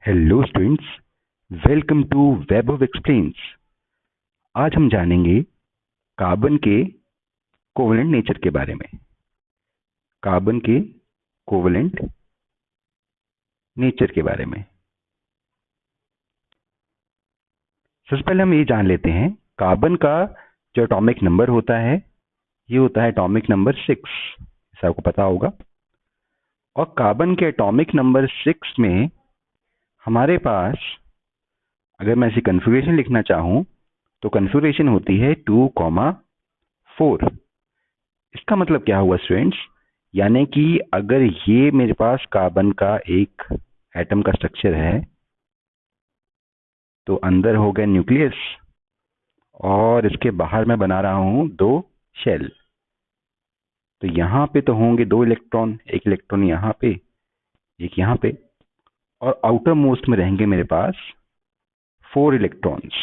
Hello students, welcome to web of explains. आज हम जानेंगे कार्बन के कोवेलेंट नेचर के बारे में। कार्बन के कोवेलेंट नेचर के बारे में सबसे पहले हम ये जान लेते हैं, कार्बन का जो एटॉमिक नंबर होता है ये होता है एटॉमिक नंबर 6, ऐसा आपको पता होगा। और कार्बन के एटॉमिक नंबर 6 में हमारे पास, अगर मैं इसी कन्फिगरेशन लिखना चाहूं तो कन्फिगरेशन होती है 2,4। इसका मतलब क्या हुआ स्टूडेंट्स, यानी कि अगर ये मेरे पास कार्बन का एक एटम का स्ट्रक्चर है तो अंदर हो गया न्यूक्लियस और इसके बाहर मैं बना रहा हूं 2 शेल। तो यहां पे तो होंगे 2 इलेक्ट्रॉन, एक इलेक्ट्रॉन यहां पे, एक यहां पे, और आउटर मोस्ट में रहेंगे मेरे पास 4 इलेक्ट्रॉन्स।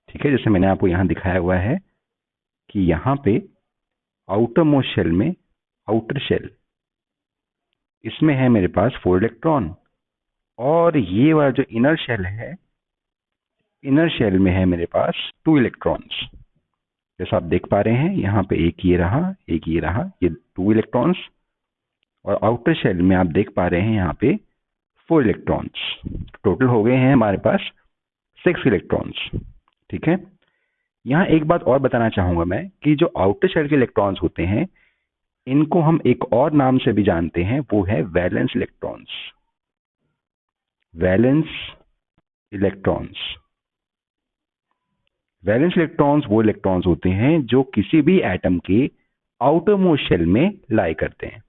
ठीक है, जैसे मैंने आपको यहां दिखाया हुआ है कि यहां पे आउटर मोस्ट शेल में, आउटर शेल, इसमें है मेरे पास 4 इलेक्ट्रॉन, और ये वाला जो इनर शेल है, इनर शेल में है मेरे पास 2 इलेक्ट्रॉन्स। जैसा आप देख पा रहे हैं यहाँ पे एक ये रहा, एक ये रहा, ये 2 इलेक्ट्रॉन्स, और आउटर शेल में आप देख पा रहे हैं यहाँ पे 4 इलेक्ट्रॉन्स। टोटल हो गए हैं हमारे पास 6 इलेक्ट्रॉन्स। ठीक है, यहाँ एक बात और बताना चाहूंगा मैं कि जो आउटर शेल के इलेक्ट्रॉन्स होते हैं इनको हम एक और नाम से भी जानते हैं, वो है valence electrons. Valence electrons, valence electrons वो इलेक्ट्रॉन्स होते हैं जो किसी भी एटम के आउटर मोस्ट शेल में लाई करते हैं,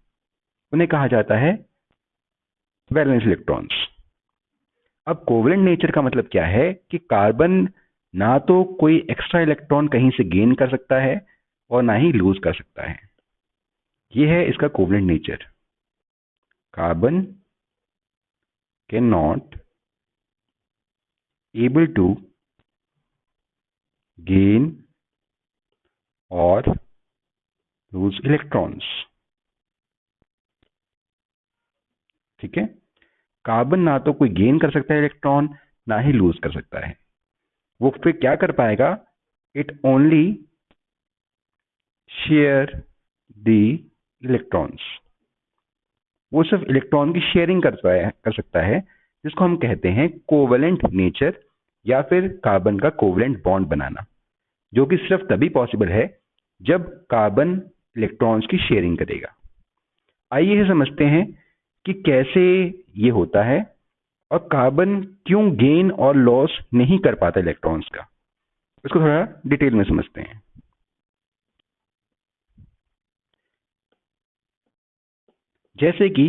उन्हें कहा जाता है वैलेंस इलेक्ट्रॉन्स। अब कोवेलेंट नेचर का मतलब क्या है कि कार्बन ना तो कोई एक्स्ट्रा इलेक्ट्रॉन कहीं से गेन कर सकता है और ना ही लूज कर सकता है। ये है इसका covalent nature. Carbon can not able to gain और लूज इलेक्ट्रॉन्स। ठीक है, कार्बन ना तो कोई गेन कर सकता है इलेक्ट्रॉन, ना ही लूज कर सकता है। वो फिर क्या कर पाएगा, it only share the electrons. वो सिर्फ इलेक्ट्रॉन की शेयरिंग कर सकता है, जिसको हम कहते हैं कोवेलेंट नेचर, या फिर कार्बन का कोवेलेंट बॉन्ड बनाना, जो कि सिर्फ तभी पॉसिबल है जब कार्बन इलेक्ट्रॉन्स की शेयरिंग करेगा। आइए समझते हैं कि कैसे ये होता है और कार्बन क्यों गेन और लॉस नहीं कर पाता इलेक्ट्रॉन्स का, इसको थोड़ा डिटेल में समझते हैं। जैसे कि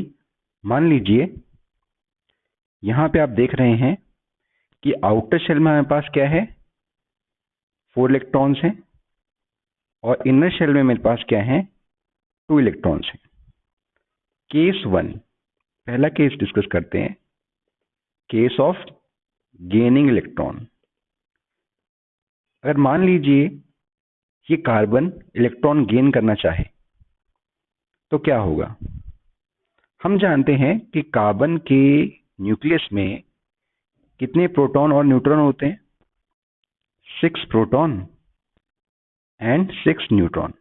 मान लीजिए यहां पे आप देख रहे हैं कि आउटर शेल में हमारे पास क्या है, 4 इलेक्ट्रॉन्स हैं, और इनर शेल में मेरे पास क्या है, 2 इलेक्ट्रॉन्स हैं। केस 1, पहला केस डिस्कस करते हैं, केस ऑफ गेनिंग इलेक्ट्रॉन। अगर मान लीजिए ये कार्बन इलेक्ट्रॉन गेन करना चाहे तो क्या होगा। हम जानते हैं कि कार्बन के न्यूक्लियस में कितने प्रोटॉन और न्यूट्रॉन होते हैं, 6 प्रोटॉन एंड 6 न्यूट्रॉन।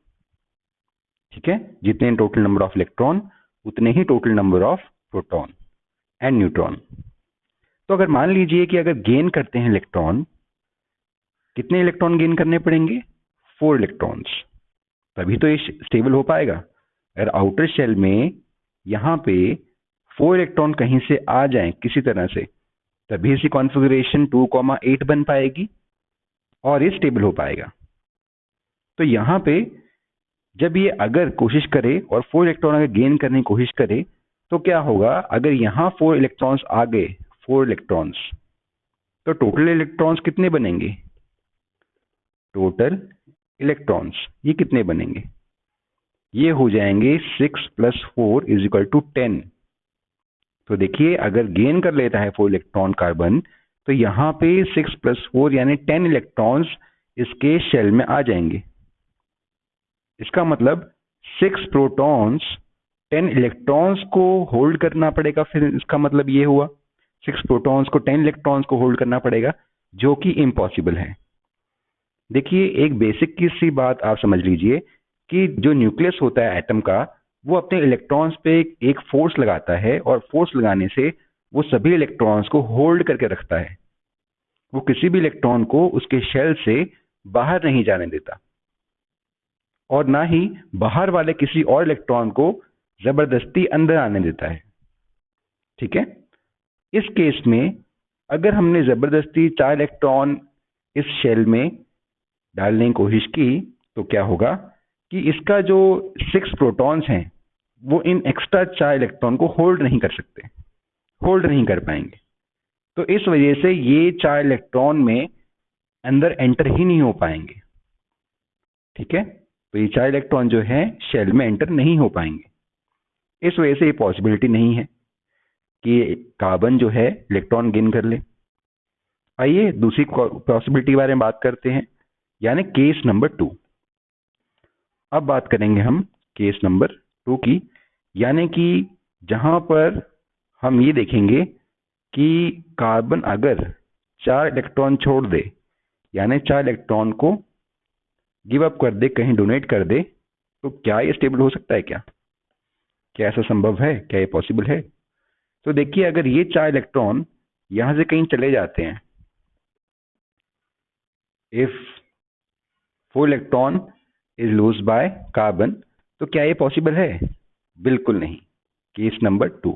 ठीक है, जितने टोटल नंबर ऑफ इलेक्ट्रॉन उतने ही total number of proton and neutron. तो अगर मान लीजिए कि अगर गेन करते हैं इलेक्ट्रॉन, कितने इलेक्ट्रॉन गेन करने पड़ेंगे, 4 इलेक्ट्रॉन्स, तभी तो ये स्टेबल हो पाएगा। अगर आउटर शेल में यहाँ पे 4 इलेक्ट्रॉन कहीं से आ जाएं किसी तरह से, तभी इसी कॉन्फ़िगरेशन 2,8 बन पाएगी और ये स्टेबल हो पाएगा। तो यहाँ पे जब ये अगर कोशिश करे और 4 इलेक्ट्रॉन अगर गेन करने की कोशिश करे तो क्या होगा, अगर यहाँ 4 इलेक्ट्रॉन्स आ गए, 4 इलेक्ट्रॉन्स, तो टोटल इलेक्ट्रॉन्स कितने बनेंगे, टोटल इलेक्ट्रॉन्स ये कितने बनेंगे, ये हो जाएंगे 6 + 4 = 10। तो देखिए अगर गेन कर लेता है 4 इलेक्ट्रॉन कार्बन, तो यहाँ पे 6 + 4 यानी 10 इलेक्ट्रॉन्स इसके शेल में आ जाएंगे। इसका मतलब 6 प्रोटॉन्स 10 इलेक्ट्रॉन्स को होल्ड करना पड़ेगा, फिर इसका मतलब ये हुआ। 6 प्रोटॉन्स को 10 इलेक्ट्रॉन्स को होल्ड करना पड़ेगा, जो कि इम्पॉसिबल है। देखिए, एक बेसिक की सी बात आप समझ लीजिए कि जो न्यूक्लियस होता है एटम का, वो अपने इलेक्ट्रॉन्स पे एक फोर्स लगाता है, और फोर्स लगाने से वो सभी इलेक्ट्रॉन्स को होल्ड करके रखता है। वो किसी भी इलेक्ट्रॉन को उसके शेल से बाहर नहीं जाने देता, और ना ही बाहर वाले किसी और इलेक्ट्रॉन को जबरदस्ती अंदर आने देता है। ठीक है। इस केस में अगर हमने जबरदस्ती 4 इलेक्ट्रॉन इस शेल में डालने की कोशिश की, तो क्या होगा कि इसका जो 6 प्रोटॉन्स हैं, वो इन एक्स्ट्रा 4 इलेक्ट्रॉन को होल्ड नहीं कर सकते, होल्ड नहीं कर पाएंगे। तो इस वजह से ये 4 इलेक्ट्रॉन में अंदर एंटर ही नहीं हो पाएंगे। ठीक है। तो ये 4 इलेक्ट्रॉन जो है शेल में एंटर नहीं हो पाएंगे। इस वजह से ये पॉसिबिलिटी नहीं है कि कार्बन जो है इलेक्ट्रॉन गेन कर ले। आइए दूसरी पॉसिबिलिटी के बारे में बात करते हैं, यानी केस नंबर 2। अब बात करेंगे हम केस नंबर 2 की, यानी कि जहां पर हम ये देखेंगे कि कार्बन अगर 4 इलेक्ट्रॉन छोड़ दे, यानी 4 इलेक्ट्रॉन को गिव अप कर दे, कहीं डोनेट कर दे, तो क्या ये स्टेबल हो सकता है? क्या ऐसा संभव है? क्या ये पॉसिबल है? तो देखिए, अगर ये 4 इलेक्ट्रॉन यहां से कहीं चले जाते हैं, if 4 electron is lose by carbon, तो क्या ये पॉसिबल है? बिल्कुल नहीं। Case number 2।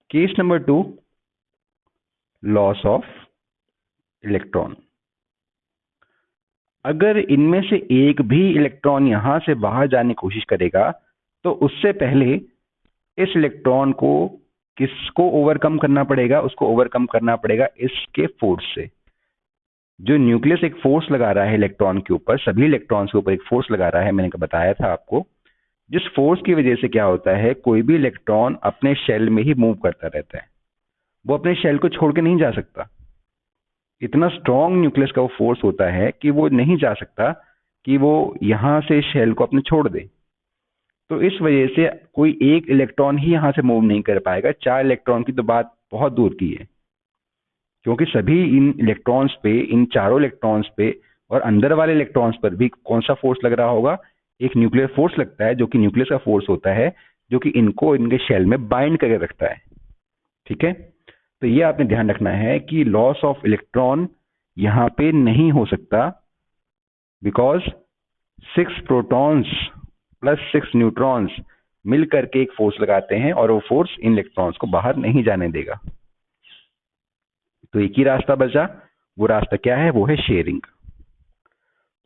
Case number 2, loss of electron. अगर इनमें से एक भी इलेक्ट्रॉन यहां से बाहर जाने की कोशिश करेगा, तो उससे पहले इस इलेक्ट्रॉन को किसको ओवरकम करना पड़ेगा? उसको ओवरकम करना पड़ेगा इसके फोर्स से। जो न्यूक्लियस एक फोर्स लगा रहा है इलेक्ट्रॉन के ऊपर, सभी इलेक्ट्रॉन्स के ऊपर एक फोर्स लगा रहा है, मैंने बताया था आपको। जिस फोर्स की वजह से क्या होता है, कोई भी इलेक्ट्रॉन अपने शेल में ही मूव करता रहता है, वो अपने शेल को छोड़ के नहीं जा सकता। इतना स्ट्रॉन्ग न्यूक्लियस का वो फोर्स होता है कि वो नहीं जा सकता कि वो यहां से शेल को अपने छोड़ दे। तो इस वजह से कोई एक इलेक्ट्रॉन ही यहां से मूव नहीं कर पाएगा। 4 इलेक्ट्रॉन की तो बात बहुत दूर की है, क्योंकि सभी इन इलेक्ट्रॉन्स पे, इन चारों इलेक्ट्रॉन्स पे और अंदर वाले इलेक्ट्रॉन्स पर भी कौन सा फोर्स लग रहा होगा? एक न्यूक्लियर फोर्स लगता है, जो कि न्यूक्लियस का फोर्स होता है, जो कि इनको इनके शेल में बाइंड करके रखता है। ठीक है। तो ये आपने ध्यान रखना है कि लॉस ऑफ इलेक्ट्रॉन यहां पे नहीं हो सकता, बिकॉज 6 प्रोटॉन्स प्लस 6 न्यूट्रॉन्स मिल करके एक फोर्स लगाते हैं, और वो फोर्स इन इलेक्ट्रॉन्स को बाहर नहीं जाने देगा। तो एक ही रास्ता बचा। वो रास्ता क्या है? वो है शेयरिंग।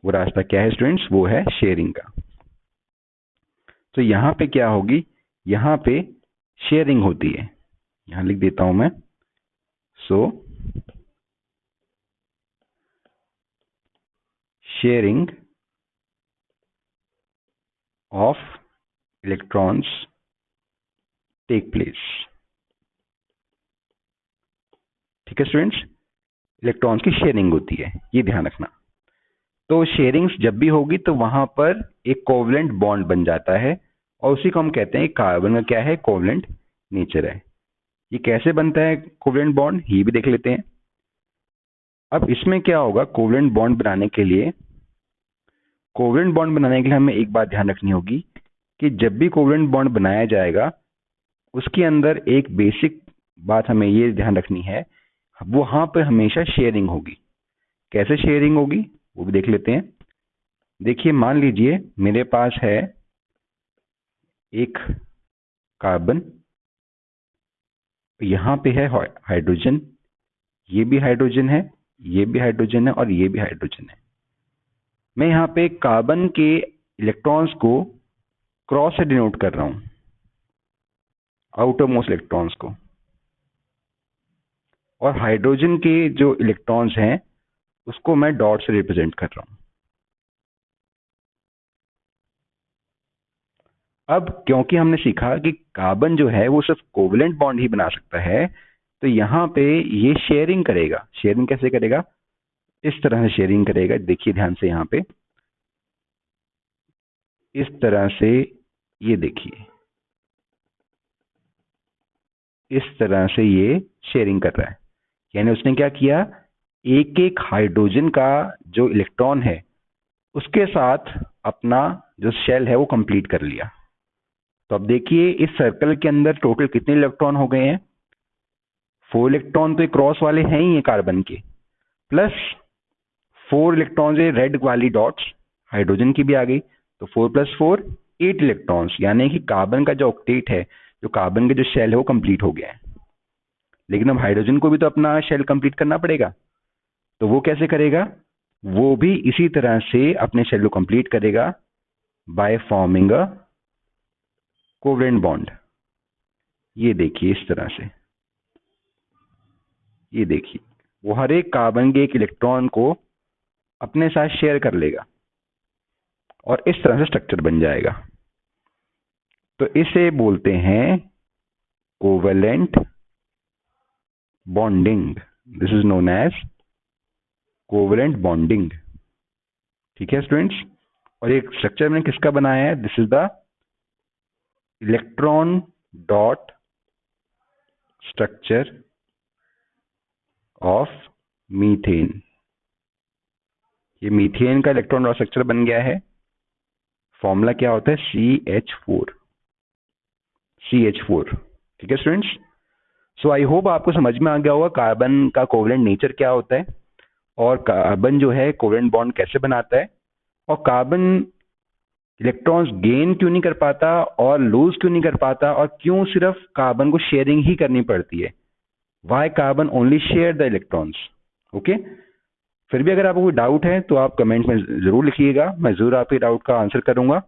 वो रास्ता क्या है स्टूडेंट्स? वो है शेयरिंग का। तो यहां पे क्या होगी? यहां पे शेयरिंग होती है। यहां लिख देता हूं मैं। So sharing of electrons take place. ठीक है स्टूडेंट्स, इलेक्ट्रॉन्स की शेयरिंग होती है, ये ध्यान रखना। तो शेयरिंग्स जब भी होगी तो वहां पर एक कोवलेंट बॉन्ड बन जाता है, और उसी को हम कहते हैं कार्बन का क्या है? कोवलेंट नेचर है। ये कैसे बनता है कोवलेंट बॉन्ड, ये भी देख लेते हैं। अब इसमें क्या होगा? कोवलेंट बॉन्ड बनाने के लिए, हमें एक बात ध्यान रखनी होगी कि जब भी कोवलेंट बॉन्ड बनाया जाएगा, उसके अंदर एक बेसिक बात हमें ये ध्यान रखनी है, वहां पर हमेशा शेयरिंग होगी। कैसे शेयरिंग होगी वो भी देख लेते हैं। देखिए, मान लीजिए मेरे पास है एक कार्बन, यहां पे है हाइड्रोजन, ये भी हाइड्रोजन है, ये भी हाइड्रोजन है, और ये भी हाइड्रोजन है। मैं यहाँ पे कार्बन के इलेक्ट्रॉन्स को क्रॉस से डिनोट कर रहा हूं, आउटर मोस्ट इलेक्ट्रॉन्स को, और हाइड्रोजन के जो इलेक्ट्रॉन्स हैं उसको मैं डॉट से रिप्रेजेंट कर रहा हूं। अब क्योंकि हमने सीखा कि कार्बन जो है वो सिर्फ कोवलेंट बॉन्ड ही बना सकता है, तो यहाँ पे ये शेयरिंग करेगा। शेयरिंग कैसे करेगा? इस तरह से शेयरिंग करेगा। देखिए ध्यान से, यहाँ पे इस तरह से, ये देखिए इस तरह से ये शेयरिंग कर रहा है। यानी उसने क्या किया, एक एक हाइड्रोजन का जो इलेक्ट्रॉन है उसके साथ अपना जो शेल है वो कंप्लीट कर लिया। तो अब देखिए इस सर्कल के अंदर टोटल कितने इलेक्ट्रॉन हो गए हैं, 4 इलेक्ट्रॉन तो ये क्रॉस वाले हैं ही है कार्बन के, प्लस 4 इलेक्ट्रॉन है रेड वाली डॉट्स हाइड्रोजन की भी आ गई। तो 4 + 4 8 इलेक्ट्रॉन्स, यानी कि कार्बन का जो ऑक्टेट है, जो कार्बन के जो शेल है वो कंप्लीट हो गया है। लेकिन अब हाइड्रोजन को भी तो अपना शेल कंप्लीट करना पड़ेगा। तो वो कैसे करेगा, वो भी इसी तरह से अपने शेल को कंप्लीट करेगा by forming a covalent bond. ये देखिए इस तरह से, ये देखिए वो हर एक कार्बन के एक इलेक्ट्रॉन को अपने साथ शेयर कर लेगा और इस तरह से स्ट्रक्चर बन जाएगा। तो इसे बोलते हैं covalent bonding. This is known as covalent bonding. ठीक है स्टूडेंट्स, और एक स्ट्रक्चर मैंने किसका बनाया है, this is the electron dot structure of methane. ये मीथेन का इलेक्ट्रॉन डॉट स्ट्रक्चर बन गया है। फॉर्मूला क्या होता है, CH4। ठीक है स्टूडेंट्स, सो आई होप आपको समझ में आ गया होगा कार्बन का कोवेलेंट नेचर क्या होता है, और कार्बन जो है कोवेलेंट बॉन्ड कैसे बनाता है, और कार्बन इलेक्ट्रॉन्स गेन क्यों नहीं कर पाता और लूज क्यों नहीं कर पाता, और क्यों सिर्फ कार्बन को शेयरिंग ही करनी पड़ती है, why carbon only share the electrons. Okay, फिर भी अगर आपको कोई डाउट है तो आप कमेंट में जरूर लिखिएगा, मैं जरूर आपके डाउट का आंसर करूंगा।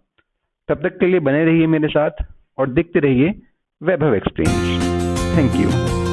तब तक के लिए बने रहिए मेरे साथ और देखते रहिए वैभव एक्सप्लेन्स। Thank you.